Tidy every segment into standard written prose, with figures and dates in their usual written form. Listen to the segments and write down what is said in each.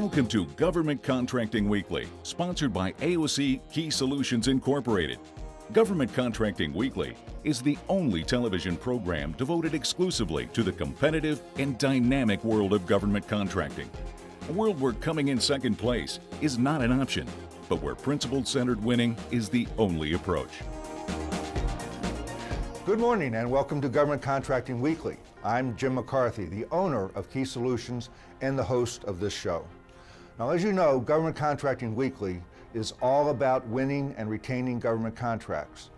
Welcome to Government Contracting Weekly, sponsored by AOC Key Solutions Incorporated. Government Contracting Weekly is the only television program devoted exclusively to the competitive and dynamic world of government contracting. A world where coming in second place is not an option, but where principle-centered winning is the only approach. Good morning and welcome to Government Contracting Weekly. I'm Jim McCarthy, the owner of Key Solutions and the host of this show. Now, as you know, Government Contracting Weekly is all about winning and retaining government contracts.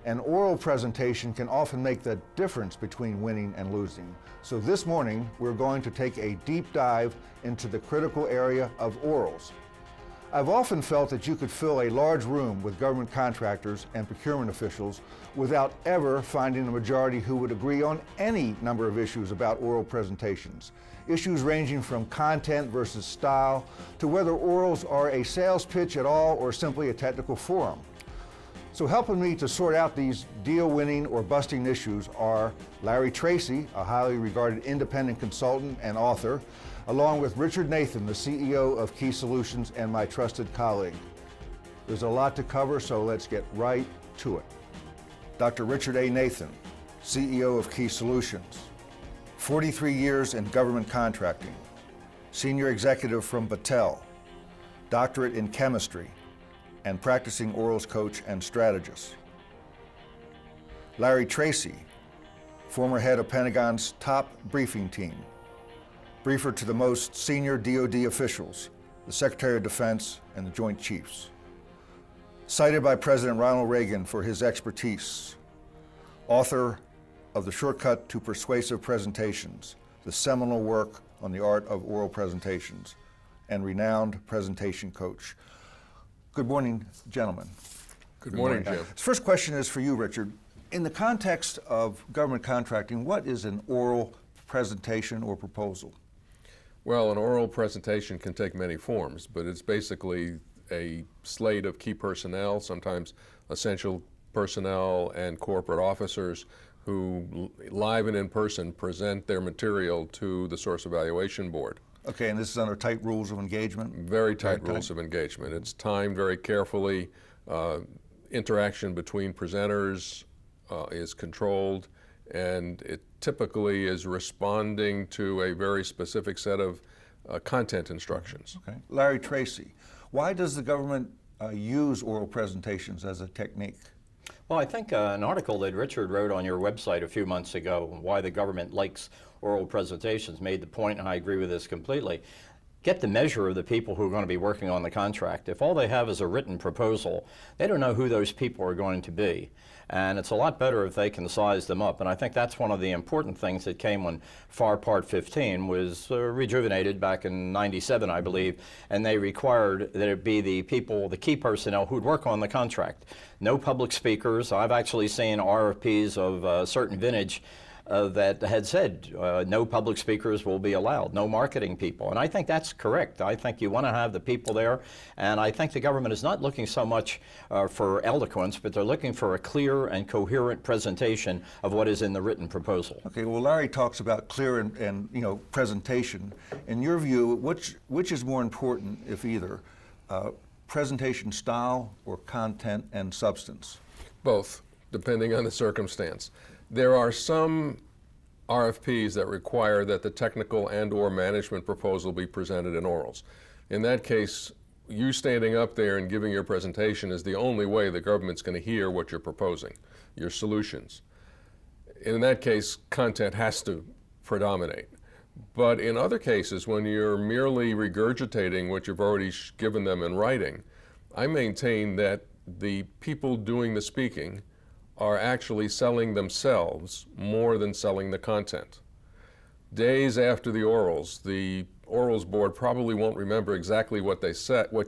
An oral presentation can often make the difference between winning and losing. So this morning, we're going to take a deep dive into the critical area of orals. I've often felt that you could fill a large room with government contractors and procurement officials without ever finding a majority who would agree on any number of issues about oral presentations. Issues ranging from content versus style to whether orals are a sales pitch at all or simply a technical forum. So helping me to sort out these deal-winning or busting issues are Larry Tracy, a highly regarded independent consultant and author, along with Richard Nathan, the CEO of Key Solutions and my trusted colleague. There's a lot to cover, so let's get right to it. Dr. Richard A. Nathan, CEO of Key Solutions, 43 years in government contracting, senior executive from Battelle, doctorate in chemistry, and practicing orals coach and strategist. Larry Tracy, former head of Pentagon's top briefing team, briefer to the most senior DoD officials, the Secretary of Defense and the Joint Chiefs. Cited by President Ronald Reagan for his expertise, author of The Shortcut to Persuasive Presentations, the seminal work on the art of oral presentations, and renowned presentation coach. Good morning, gentlemen. Good morning, Jim. This first question is for you, Richard. In the context of government contracting, what is an oral presentation or proposal? Well, an oral presentation can take many forms, but it's basically a slate of key personnel, sometimes essential personnel and corporate officers who live and in person present their material to the Source Evaluation Board. Okay, and this is under tight rules of engagement? Very tight rules of engagement. It's timed very carefully. Interaction between presenters is controlled, and it typically is responding to a very specific set of content instructions. Okay. Larry Tracy, why does the government use oral presentations as a technique? Well, I think an article that Richard wrote on your website a few months ago, Why the Government Likes Oral Presentations, made the point, and I agree with this completely. Get the measure of the people who are going to be working on the contract. If all they have is a written proposal, they don't know who those people are going to be. And it's a lot better if they can size them up. And I think that's one of the important things that came when FAR Part 15 was rejuvenated back in '97, I believe, and they required that it be the people, the key personnel who'd work on the contract. No public speakers. I've actually seen RFPs of a certain vintage that had said no public speakers will be allowed, no marketing people. And I think that's correct. I think you want to have the people there, and I think the government is not looking so much for eloquence, but they're looking for a clear and coherent presentation of what is in the written proposal. Okay, well, Larry talks about clear and presentation. In your view, which is more important, if either, presentation style or content and substance? Both, depending on the circumstance. There are some RFPs that require that the technical and/or management proposal be presented in orals. In that case, you standing up there and giving your presentation is the only way the government's going to hear what you're proposing, your solutions. In that case, content has to predominate. But in other cases, when you're merely regurgitating what you've already given them in writing, I maintain that the people doing the speaking are actually selling themselves more than selling the content. Days after the orals board probably won't remember exactly what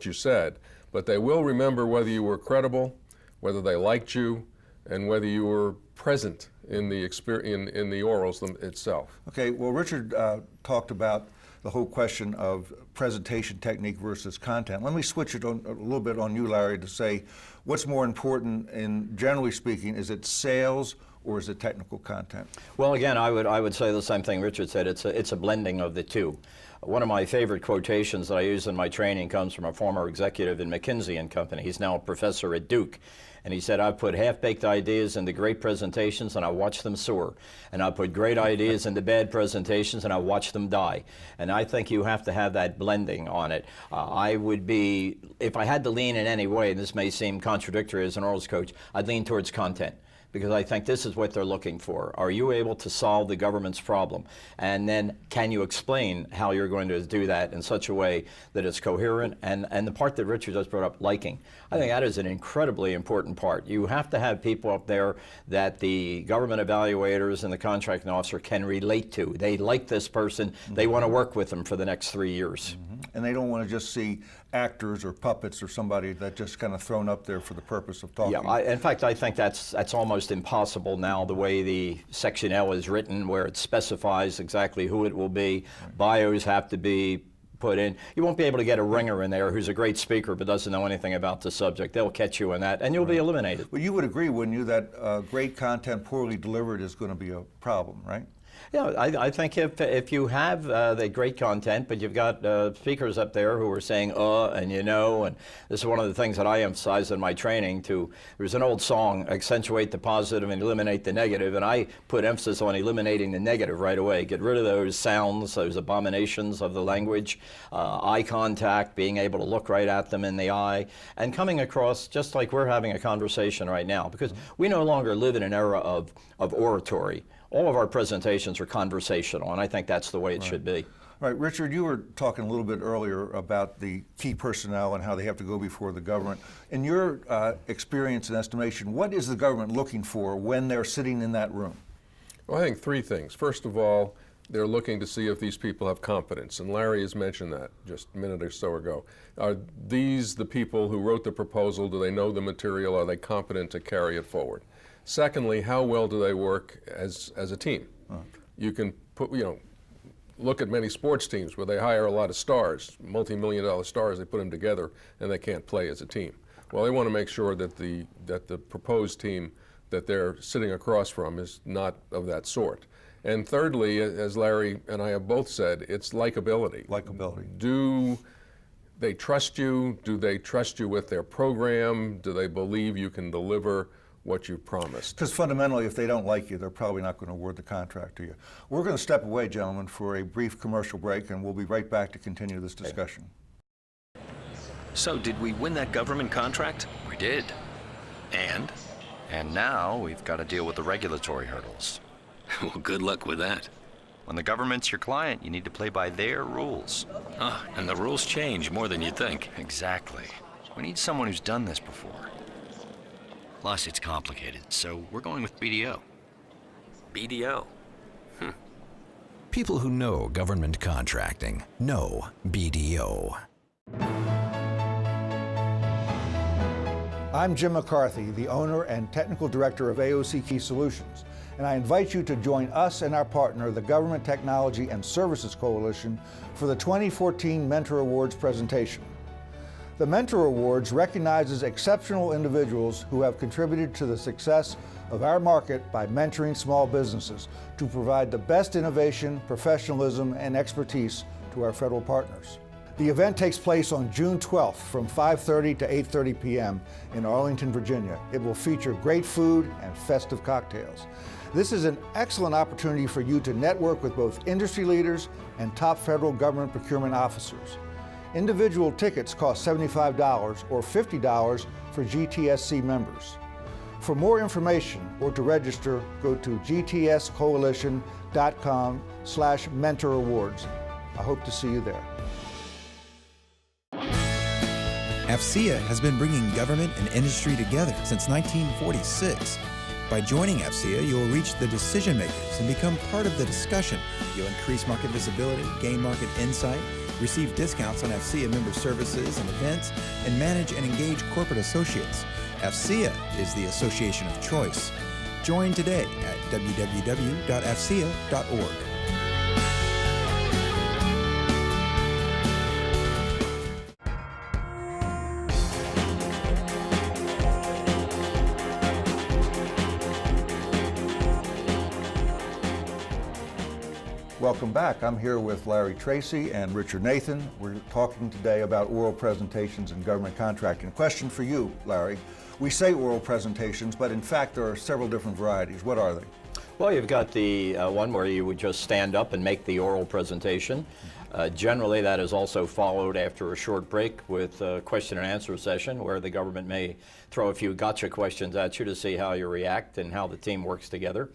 you said, but they will remember whether you were credible, whether they liked you, and whether you were present in the orals itself. Okay, well, Richard talked about the whole question of presentation technique versus content. Let me switch it on a little bit on you, Larry, to say what's more important in, generally speaking, is it sales or is it technical content? Well, again, I would say the same thing Richard said. It's a blending of the two. One of my favorite quotations that I use in my training comes from a former executive in McKinsey and Company. He's now a professor at Duke. And he said, I put half-baked ideas into great presentations and I watch them soar. And I put great ideas into bad presentations and I watch them die. And I think you have to have that blending on it. I would be, if I had to lean in any way, and this may seem contradictory as an orals coach, I'd lean towards content, because I think this is what they're looking for. Are you able to solve the government's problem? And then can you explain how you're going to do that in such a way that it's coherent? And the part that Richard just brought up, liking. I think that is an incredibly important part. You have to have people up there that the government evaluators and the contracting officer can relate to. They like this person. They want to work with them for the next 3 years. And they don't want to just see actors or puppets or somebody that just kind of thrown up there for the purpose of talking. Yeah, in fact, I think that's almost impossible now, the way the Section L is written, where it specifies exactly who it will be. Right. Bios have to be put in. You won't be able to get a ringer in there who's a great speaker but doesn't know anything about the subject. They'll catch you in that, and you'll be eliminated. Well, you would agree, wouldn't you, that great content poorly delivered is going to be a problem, right? Yeah, I think if you have the great content, but you've got speakers up there who are saying and and this is one of the things that I emphasize in my training. There's an old song, accentuate the positive and eliminate the negative, and I put emphasis on eliminating the negative right away. Get rid of those sounds, those abominations of the language, eye contact, being able to look right at them in the eye, and coming across just like we're having a conversation right now, because we no longer live in an era of oratory. All of our presentations are conversational, and I think that's the way it should be. All right, Richard, you were talking a little bit earlier about the key personnel and how they have to go before the government. In your experience and estimation, what is the government looking for when they're sitting in that room? Well, I think three things. First of all, they're looking to see if these people have competence, and Larry has mentioned that just a minute or so ago. Are these the people who wrote the proposal? Do they know the material? Are they competent to carry it forward? Secondly, how well do they work as a team? You can look at many sports teams where they hire a lot of stars, multi-million-dollar stars. They put them together and they can't play as a team. Well, they want to make sure that the proposed team that they're sitting across from is not of that sort. And thirdly, as Larry and I have both said, it's likability. Likability. Do they trust you? Do they trust you with their program? Do they believe you can deliver what you promised? Because fundamentally, if they don't like you, they're probably not going to award the contract to you. We're going to step away, gentlemen, for a brief commercial break, and we'll be right back to continue this discussion. So, did we win that government contract? We did. And? And now we've got to deal with the regulatory hurdles. Well, good luck with that. When the government's your client, you need to play by their rules. And the rules change more than you think. Exactly. We need someone who's done this before. Plus, it's complicated, so we're going with BDO. BDO? People who know government contracting know BDO. I'm Jim McCarthy, the owner and technical director of AOC Key Solutions, and I invite you to join us and our partner, the Government Technology and Services Coalition, for the 2014 Mentor Awards presentation. The Mentor Awards recognizes exceptional individuals who have contributed to the success of our market by mentoring small businesses to provide the best innovation, professionalism, and expertise to our federal partners. The event takes place on June 12th from 5:30 to 8:30 p.m. in Arlington, Virginia. It will feature great food and festive cocktails. This is an excellent opportunity for you to network with both industry leaders and top federal government procurement officers. Individual tickets cost $75 or $50 for GTSC members. For more information or to register, go to gtscoalition.com/mentorawards. I hope to see you there. AFCEA has been bringing government and industry together since 1946. By joining AFCEA, you'll reach the decision makers and become part of the discussion. You'll increase market visibility, gain market insight, receive discounts on AFCEA member services and events, and manage and engage corporate associates. AFCEA is the association of choice. Join today at www.afcea.org. Welcome back. I'm here with Larry Tracy and Richard Nathan. We're talking today about oral presentations and government contracting. Question for you, Larry. We say oral presentations, but in fact there are several different varieties. What are they? Well, you've got the one where you would just stand up and make the oral presentation. Generally, that is also followed after a short break with a question and answer session where the government may throw a few gotcha questions at you to see how you react and how the team works together.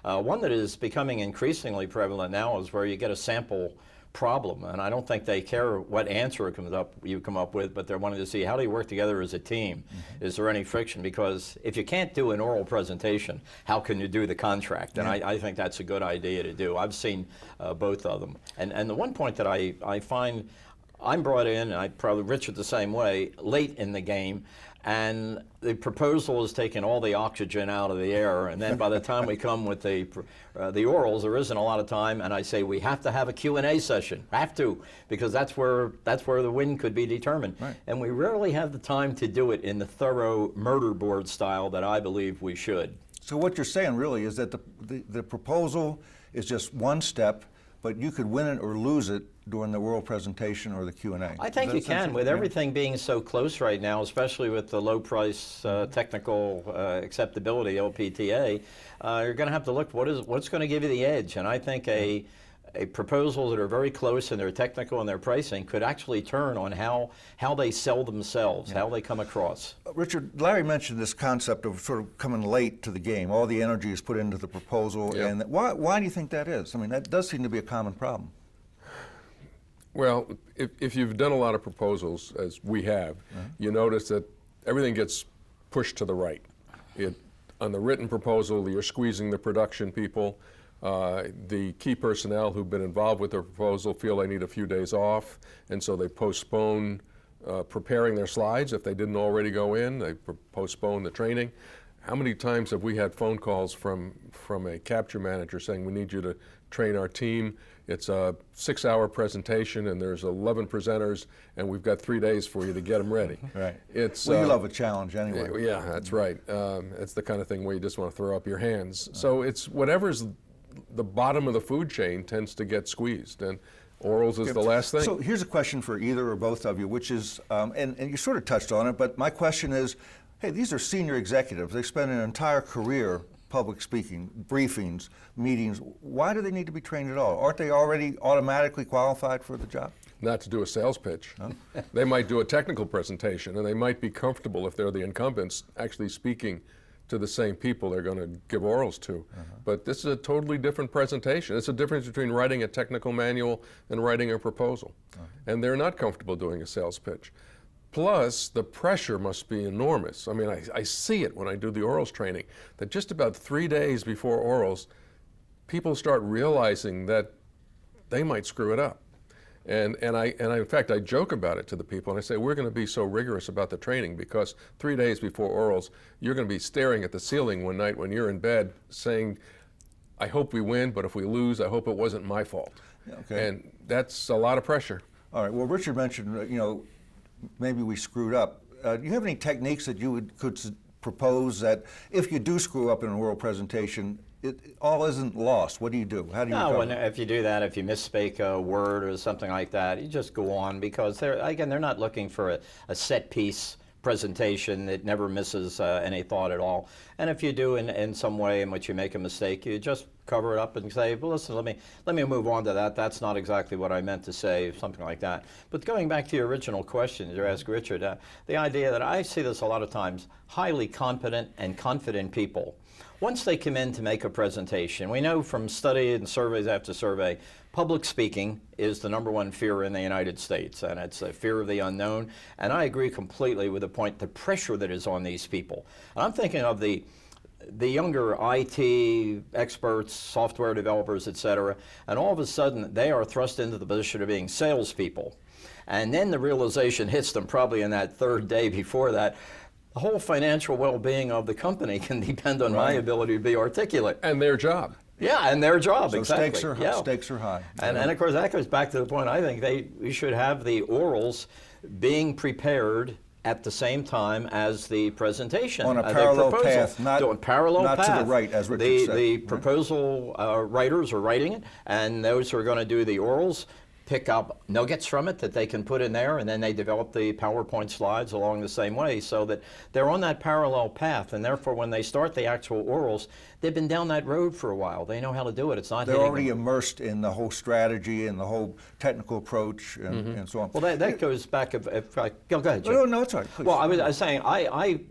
One that is becoming increasingly prevalent now is where you get a sample problem, and I don't think they care what answer you come up with, but they're wanting to see how do you work together as a team. Is there any friction? Because if you can't do an oral presentation, how can you do the contract? And I think that's a good idea to do. I've seen both of them. And the one point that I find I'm brought in, and I probably Richard the same way, late in the game, and the proposal is taking all the oxygen out of the air, and then by the time we come with the orals, there isn't a lot of time, and I say we have to have a Q&A session, have to, because that's where the win could be determined. Right. And we rarely have the time to do it in the thorough murder board style that I believe we should. So what you're saying really is that the proposal is just one step, but you could win it or lose it during the oral presentation or the Q&A. I think you can, with everything being so close right now, especially with the low price technical acceptability, LPTA, you're going to have to look what's going to give you the edge. And I think a proposal that are very close in their technical and their pricing could actually turn on how they sell themselves, how they come across. Richard, Larry mentioned this concept of sort of coming late to the game. All the energy is put into the proposal. Yep. And why do you think that is? I mean, that does seem to be a common problem. Well, if you've done a lot of proposals, as we have, you notice that everything gets pushed to the right. On the written proposal, you're squeezing the production people. The key personnel who've been involved with the proposal feel they need a few days off, and so they postpone preparing their slides. If they didn't already go in, they postpone the training. How many times have we had phone calls from a capture manager saying, we need you to train our team? It's a 6-hour presentation and there's 11 presenters and we've got 3 days for you to get them ready. Right. Well, you love a challenge anyway. Yeah, that's right. It's the kind of thing where you just want to throw up your hands. So it's whatever's the bottom of the food chain tends to get squeezed, and orals is the last thing. So here's a question for either or both of you, which is, and you sort of touched on it, but my question is, hey, these are senior executives. They spend an entire career public speaking, briefings, meetings. Why do they need to be trained at all? Aren't they already automatically qualified for the job? Not to do a sales pitch. Huh? They might do a technical presentation, and they might be comfortable if they're the incumbents actually speaking to the same people they're going to give orals to. But this is a totally different presentation. It's a difference between writing a technical manual and writing a proposal. And they're not comfortable doing a sales pitch. Plus, the pressure must be enormous. I mean, I see it when I do the orals training, that just about 3 days before orals, people start realizing that they might screw it up. And in fact, I joke about it to the people, and I say, we're going to be so rigorous about the training because 3 days before orals, you're going to be staring at the ceiling one night when you're in bed saying, I hope we win, but if we lose, I hope it wasn't my fault. Okay. And that's a lot of pressure. All right, well, Richard mentioned, maybe we screwed up. Do you have any techniques that you could propose that if you do screw up in an oral presentation, it all isn't lost? What do you do? How do you recover? If you do that, if you misspeak a word or something like that, you just go on, because they're not looking for a set piece presentation that never misses any thought at all. And if you do in some way in which you make a mistake, you just cover it up and say, well, listen, let me move on to that. That's not exactly what I meant to say, something like that. But going back to your original question you asked Richard, the idea that I see this a lot of times, highly competent and confident people, once they come in to make a presentation, we know from study and surveys after survey, public speaking is the #1 fear in the United States, and it's a fear of the unknown. And I agree completely with the point, the pressure that is on these people. And I'm thinking of the younger IT experts, software developers, etc., and all of a sudden they are thrust into the position of being salespeople. And then the realization hits them probably in that third day before that, the whole financial well-being of the company can depend on my ability to be articulate. And their job. Yeah, and their job, so exactly. Stakes are high. And of course that goes back to the point, I think we should have the orals being prepared at the same time as the presentation. On a the parallel proposal. path, not, So a parallel not path. to the right, as Richard said. The proposal writers are writing it, and those who are going to do the orals pick up nuggets from it that they can put in there, and then they develop the PowerPoint slides along the same way, so that they're on that parallel path, and therefore when they start the actual orals, they've been down that road for a while. They know how to do it. It's not They're hitting already them. immersed in the whole strategy and the whole technical approach and so on. Well, that goes back, if I, go ahead, Jim. No, no, it's all right. Please. Well, I was saying, I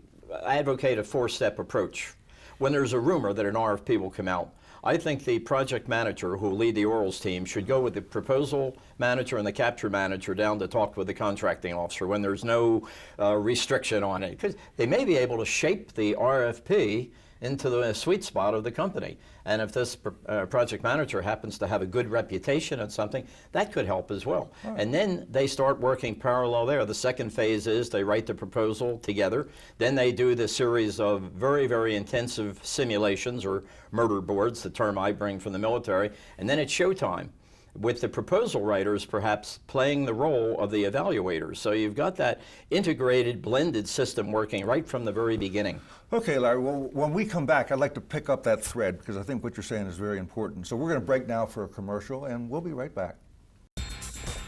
advocate a four-step approach. When there's a rumor that an RFP will come out, I think the project manager who will lead the orals team should go with the proposal manager and the capture manager down to talk with the contracting officer when there's no restriction on it. Because they may be able to shape the RFP into the sweet spot of the company. And if this project manager happens to have a good reputation at something, that could help as well. Right. And then they start working parallel there. The second phase is they write the proposal together. Then they do the series of very, very intensive simulations, or murder boards, the term I bring from the military. And then it's showtime, with the proposal writers perhaps playing the role of the evaluators. So you've got that integrated, blended system working right from the very beginning. Okay, Larry, well, when we come back, I'd like to pick up that thread because I think what you're saying is very important. So we're going to break now for a commercial, and we'll be right back.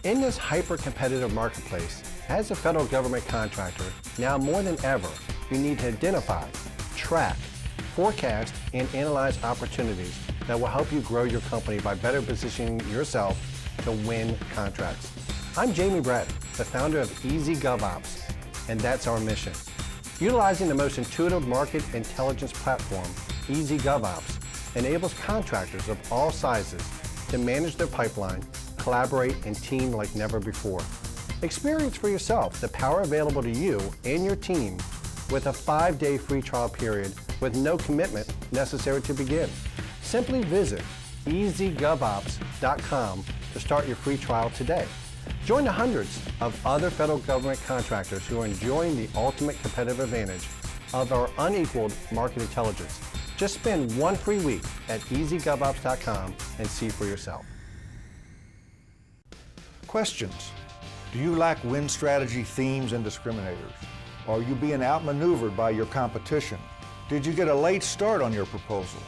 In this hyper-competitive marketplace, as a federal government contractor, now more than ever, you need to identify, track, forecast, and analyze opportunities that will help you grow your company by better positioning yourself to win contracts. I'm Jamie Bratton, the founder of Easy GovOps, and that's our mission. Utilizing the most intuitive market intelligence platform, Easy GovOps, enables contractors of all sizes to manage their pipeline, collaborate, and team like never before. Experience for yourself the power available to you and your team with a 5-day free trial period with no commitment necessary to begin. Simply visit easygovops.com to start your free trial today. Join the hundreds of other federal government contractors who are enjoying the ultimate competitive advantage of our unequaled market intelligence. Just spend one free week at easygovops.com and see for yourself. Questions. Do you lack win strategy themes and discriminators? Are you being outmaneuvered by your competition? Did you get a late start on your proposal?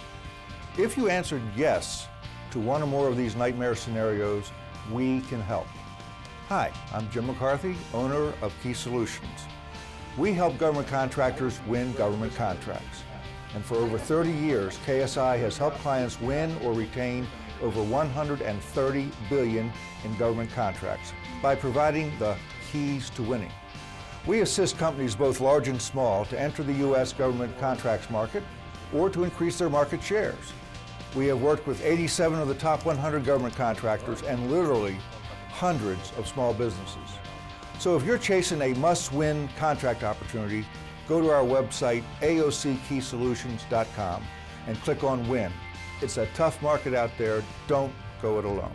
If you answered yes to one or more of these nightmare scenarios, we can help. Hi, I'm Jim McCarthy, owner of Key Solutions. We help government contractors win government contracts. And for over 30 years, KSI has helped clients win or retain over $130 billion in government contracts by providing the keys to winning. We assist companies both large and small to enter the U.S. government contracts market or to increase their market shares. We have worked with 87 of the top 100 government contractors and literally hundreds of small businesses. So if you're chasing a must-win contract opportunity, go to our website, aockeysolutions.com, and click on Win. It's a tough market out there. Don't go it alone.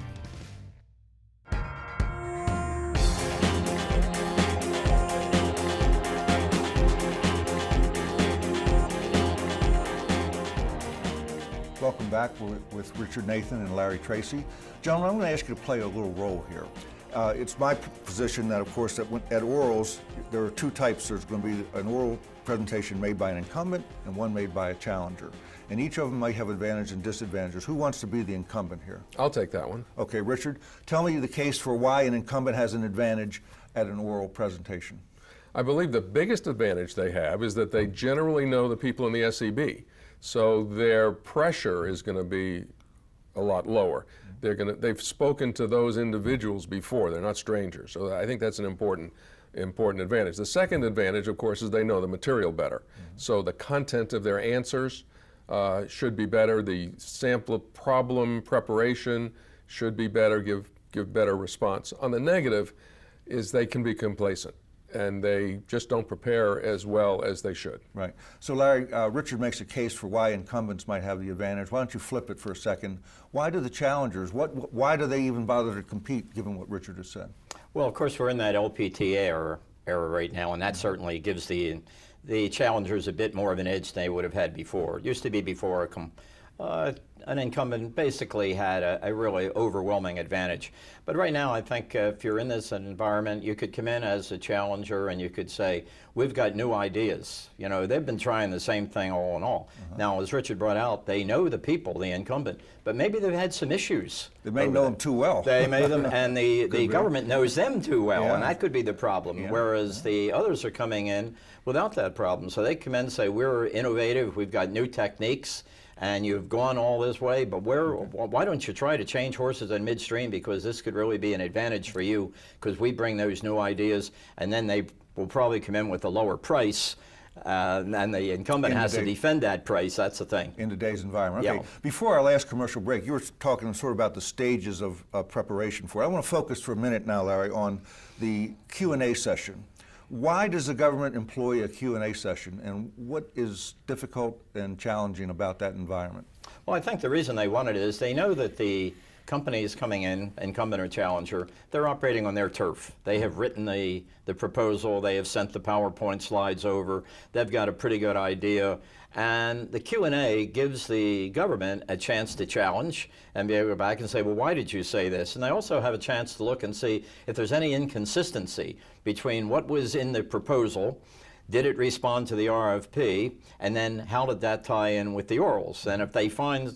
Welcome back. We're with Richard Nathan and Larry Tracy. Gentlemen, I'm going to ask you to play a little role here. It's my position that, of course, that at orals, there are two types. There's going to be an oral presentation made by an incumbent and one made by a challenger. And each of them might have advantages and disadvantages. Who wants to be the incumbent here? I'll take that one. Okay, Richard, tell me the case for why an incumbent has an advantage at an oral presentation. I believe the biggest advantage they have is that they generally know the people in the SEB. So their pressure is going to be a lot lower. They've spoken to those individuals before. They're not strangers. So I think that's an important advantage. The second advantage, of course, is they know the material better. So the content of their answers should be better. The sample problem preparation should be better, give better response. On the negative is they can be complacent, and they just don't prepare as well as they should. Right. So Larry, Richard makes a case for why incumbents might have the advantage. Why don't you flip it for a second? Why do the challengers, why do they even bother to compete, given what Richard has said? Well, of course, we're in that LPT era right now, and that certainly gives the challengers a bit more of an edge than they would have had before. It used to be before an incumbent basically had a really overwhelming advantage. But right now, I think if you're in this environment, you could come in as a challenger and you could say, we've got new ideas. You know, they've been trying the same thing all in all. Now, as Richard brought out, they know the people, the incumbent, but maybe they've had some issues. They may know them too well. They may them, and the government knows them too well, Yeah. and that could be the problem. Yeah. Whereas the others are coming in without that problem. So they come in and say, we're innovative, we've got new techniques, and you've gone all this way, but why don't you try to change horses in midstream, because this could really be an advantage for you, because we bring those new ideas, and then they will probably come in with a lower price, and the incumbent has to defend that price. That's the thing. In today's environment. Okay. Yeah. Before our last commercial break, you were talking sort of about the stages of preparation for it. I want to focus for a minute now, Larry, on the Q&A session. Why does the government employ a Q&A session, and what is difficult and challenging about that environment? Well, I think the reason they want it is they know that the companies coming in, incumbent or challenger, they're operating on their turf. They have written the proposal, they have sent the PowerPoint slides over, they've got a pretty good idea, and the Q&A gives the government a chance to challenge and be able to go back and say, well, why did you say this? And they also have a chance to look and see if there's any inconsistency between what was in the proposal, did it respond to the RFP, and then how did that tie in with the orals? And if they find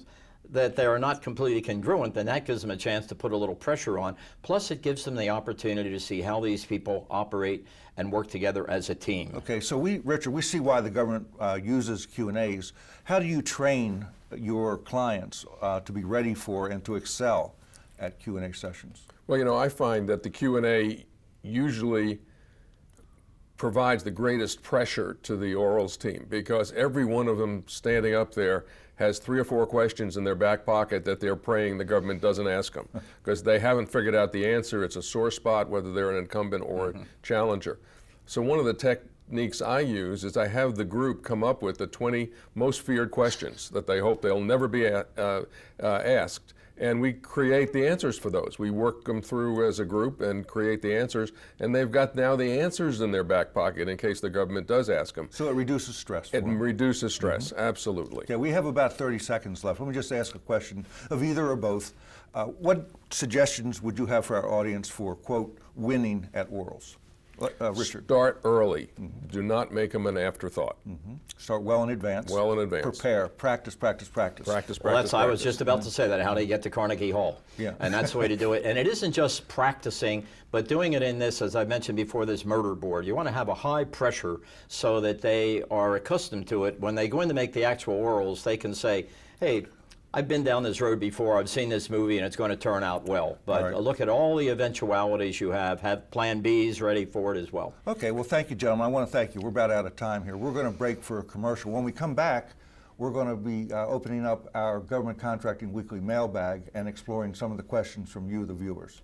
that they are not completely congruent, then that gives them a chance to put a little pressure on. Plus, it gives them the opportunity to see how these people operate and work together as a team. Okay, so Richard, we see why the government uses Q&As. How do you train your clients to be ready for and to excel at Q&A sessions? Well, you know, I find that the Q&A usually provides the greatest pressure to the orals team, because every one of them standing up there has 3 or 4 questions in their back pocket that they're praying the government doesn't ask them, because they haven't figured out the answer. It's a sore spot, whether they're an incumbent or a challenger. So one of the techniques I use is I have the group come up with the 20 most feared questions that they hope they'll never be asked. And we create the answers for those. We work them through as a group and create the answers, and they've got now the answers in their back pocket in case the government does ask them. So it reduces stress. It reduces stress, absolutely. Okay, we have about 30 seconds left. Let me just ask a question of either or both. What suggestions would you have for our audience for, quote, winning at orals? Richard. Start early. Do not make them an afterthought. Start well in advance. Well in advance. Prepare. Practice, practice, practice. Practice, Well, practice, I was practice. just about to say that. How do you get to Carnegie Hall? Yeah. And that's the way to do it. And it isn't just practicing, but doing it in this, as I mentioned before, this murder board. You want to have a high pressure so that they are accustomed to it. When they go in to make the actual orals, they can say, hey, I've been down this road before, I've seen this movie, and it's going to turn out well. But Right. Look at all the eventualities you have plan Bs ready for it as well. Okay, well, thank you, gentlemen. I want to thank you. We're about out of time here. We're going to break for a commercial. When we come back, we're going to be opening up our Government Contracting Weekly mailbag and exploring some of the questions from you, the viewers.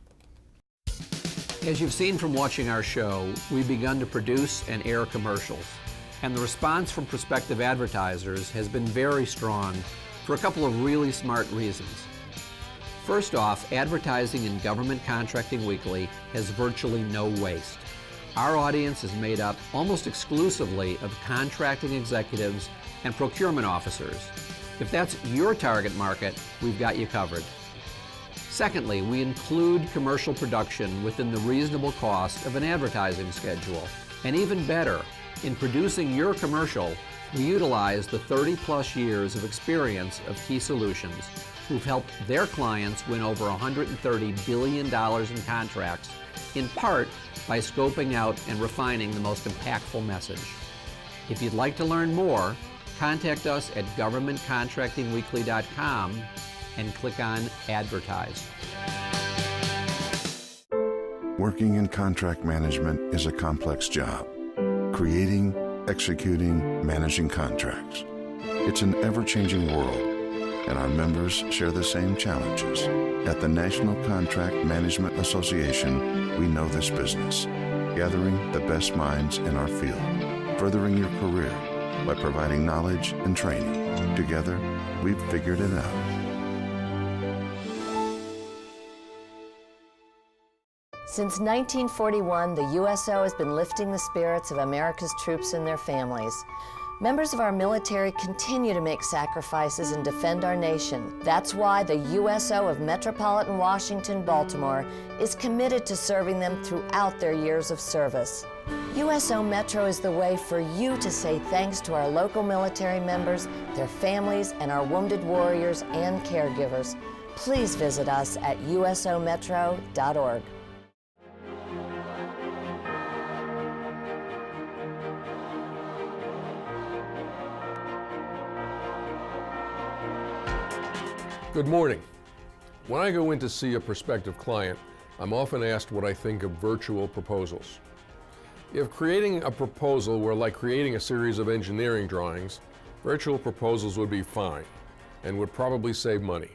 As you've seen from watching our show, we've begun to produce and air commercials. And the response from prospective advertisers has been very strong for a couple of really smart reasons. First off, advertising in Government Contracting Weekly has virtually no waste. Our audience is made up almost exclusively of contracting executives and procurement officers. If that's your target market, we've got you covered. Secondly, we include commercial production within the reasonable cost of an advertising schedule. And even better, in producing your commercial, we utilize the 30-plus years of experience of Key Solutions, who've helped their clients win over $130 billion in contracts, in part by scoping out and refining the most impactful message. If you'd like to learn more, contact us at governmentcontractingweekly.com and click on Advertise. Working in contract management is a complex job. Creating, executing, managing contracts. It's an ever-changing world, and our members share the same challenges. At the National Contract Management Association, we know this business, gathering the best minds in our field, furthering your career by providing knowledge and training. Together, we've figured it out. Since 1941, the USO has been lifting the spirits of America's troops and their families. Members of our military continue to make sacrifices and defend our nation. That's why the USO of Metropolitan Washington, Baltimore is committed to serving them throughout their years of service. USO Metro is the way for you to say thanks to our local military members, their families, and our wounded warriors and caregivers. Please visit us at usometro.org. Good morning. When I go in to see a prospective client, I'm often asked what I think of virtual proposals. If creating a proposal were like creating a series of engineering drawings, virtual proposals would be fine and would probably save money.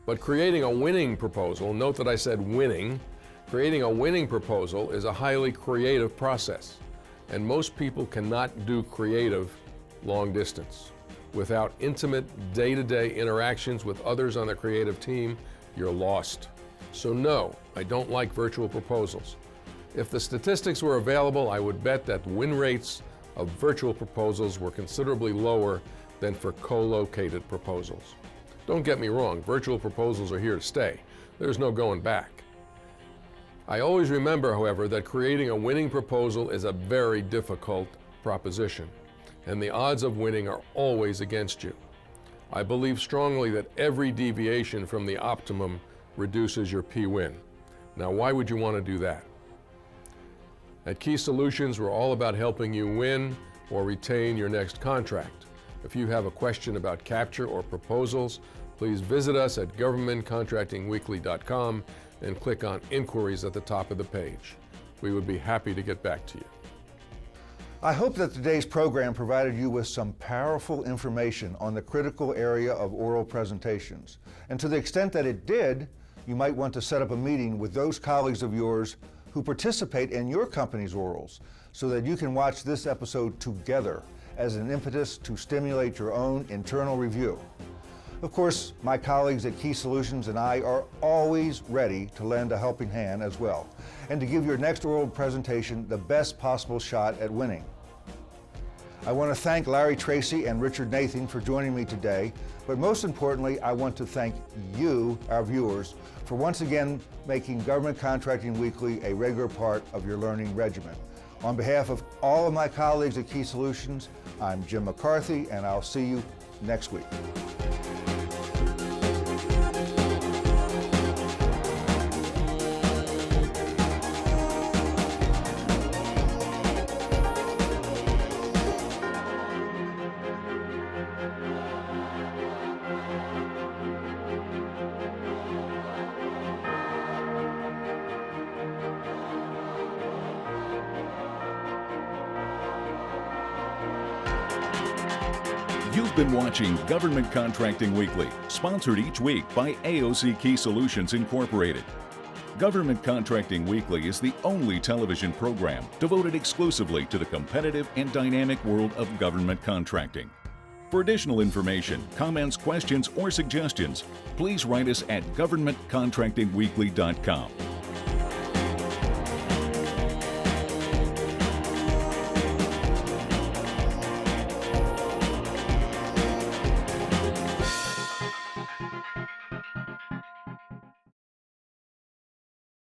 But creating a winning proposal, note that I said winning, creating a winning proposal is a highly creative process, and most people cannot do creative long distance. Without intimate day-to-day interactions with others on the creative team, you're lost. So no, I don't like virtual proposals. If the statistics were available, I would bet that win rates of virtual proposals were considerably lower than for co-located proposals. Don't get me wrong, virtual proposals are here to stay. There's no going back. I always remember, however, that creating a winning proposal is a very difficult proposition, and the odds of winning are always against you. I believe strongly that every deviation from the optimum reduces your P-win. Now, why would you want to do that? At Key Solutions, we're all about helping you win or retain your next contract. If you have a question about capture or proposals, please visit us at governmentcontractingweekly.com and click on Inquiries at the top of the page. We would be happy to get back to you. I hope that today's program provided you with some powerful information on the critical area of oral presentations. And to the extent that it did, you might want to set up a meeting with those colleagues of yours who participate in your company's orals so that you can watch this episode together as an impetus to stimulate your own internal review. Of course, my colleagues at Key Solutions and I are always ready to lend a helping hand as well, and to give your next oral presentation the best possible shot at winning. I want to thank Larry Tracy and Richard Nathan for joining me today, but most importantly, I want to thank you, our viewers, for once again making Government Contracting Weekly a regular part of your learning regimen. On behalf of all of my colleagues at Key Solutions, I'm Jim McCarthy, and I'll see you next week. You've been watching Government Contracting Weekly, sponsored each week by AOC Key Solutions Incorporated. Government Contracting Weekly is the only television program devoted exclusively to the competitive and dynamic world of government contracting. For additional information, comments, questions, or suggestions, please write us at governmentcontractingweekly.com.